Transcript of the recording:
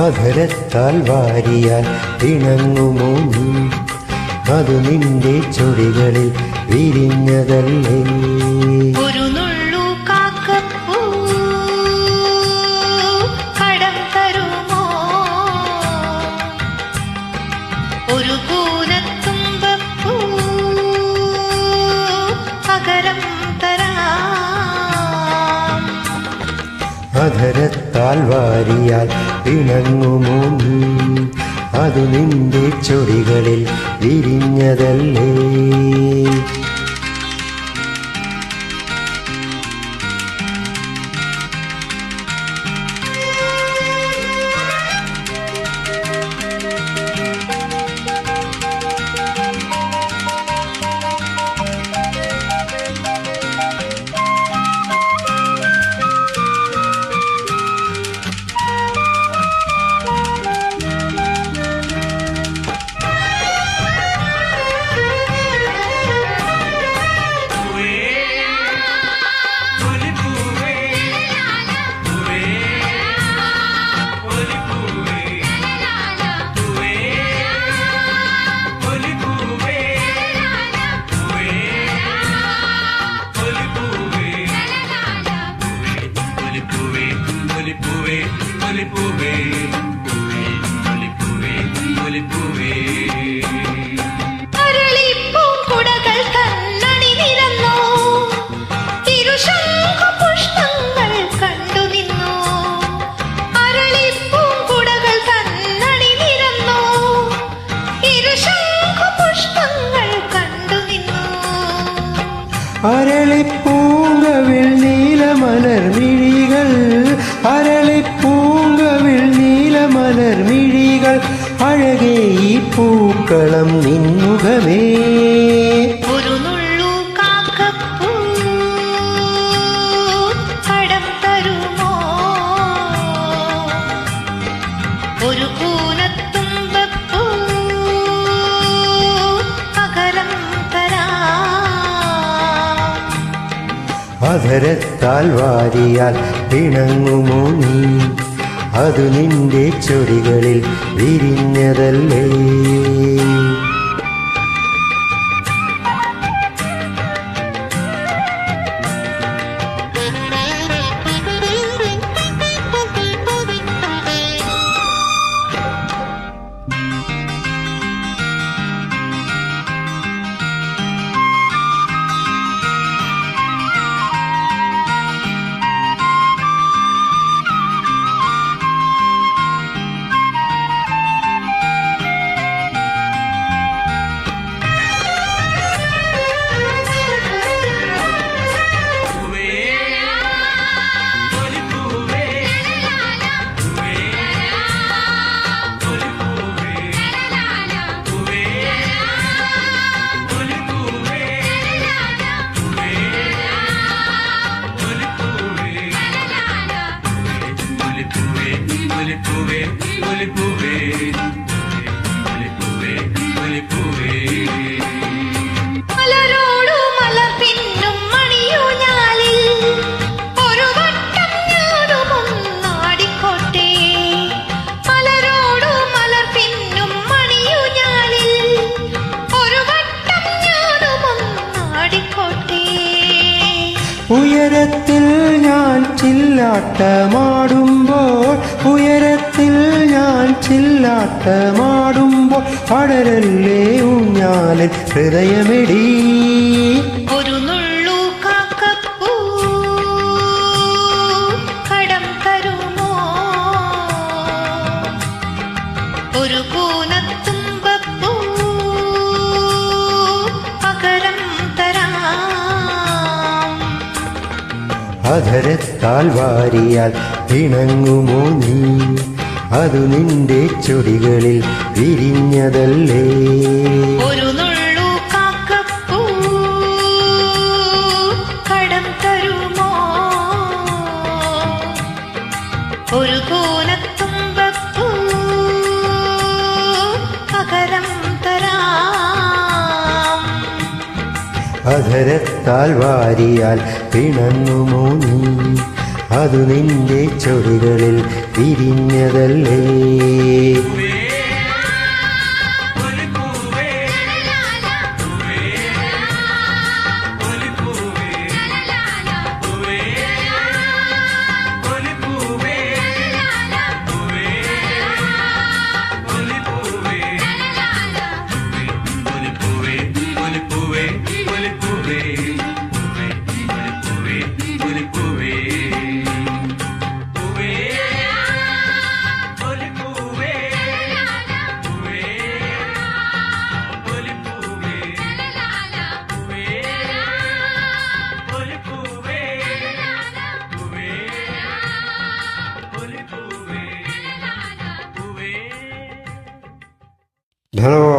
അധരത്താൽ വാരിയാൽ ഇണങ്ങുമോ നീ, അതു നിന്റെ ചൊടികളിൽ വിരിഞ്ഞതല്ലേ. ഒരു നുള്ളു കാക്കപ്പൂ കടം തരുമോ, ഒരു കൂനത്തുമ്പപ്പൂ പകരം തരാം. അധരത്താൽ വാരിയാൽ ഇണങ്ങുമോ നീ, അതു നിന്റെ ചൊടികളിൽ വിരിഞ്ഞതല്ലേ. അരളിപ്പൂങ്കവിൽ നീലമലർമിഴികൾ, അരളിപ്പൂങ്കവിൽ നീലമലർമിഴികൾ, അഴകേ ഈ പൂക്കളം നിന്നുകമേ. ഒരു നുള്ളു കാക്കപ്പൂ കടം തരുമോ, ഒരു കൂനത്തുമ്പപ്പൂ പകരം തരാം. അധരത്താൽ വാരിയാൽ ഇണങ്ങുമോ നീ, അതു നിന്റെ ചൊടികളിൽ വിരിഞ്ഞതല്ലേ. ഉയരത്തിൽ ഞാൻ ചില്ലാട്ടമാടുമ്പോൾ, ഉയരത്തിൽ ഞാൻ ചില്ലാട്ടമാടുമ്പോൾ, അടരല്ലേ ഊഞ്ഞാലിൽ ഹൃദയമിടി. ഒരു നുള്ളു കാക്കപ്പൂ കടം തരുമോ, ഒരു കൂനത്തുമ്പപ്പൂ പകരം തരാം. അധരത്താൽ വാരിയാൽ ഇണങ്ങുമോ നീ, അതു നിന്റെ ചൊടികളിൽ വിരിഞ്ഞതല്ലേ. ഒരു നുള്ളു കാക്കപ്പൂ കടം തരുമോ, ഒരു കൂനത്തുമ്പപ്പൂ പകരം തരാം. അധരത്താൽ വാരിയാൽ പിണങ്ങുമോ നീ, അതു നിന്റെ ചൊടികളിൽ വിരിഞ്ഞതല്ലേ. ধন্যবাদ।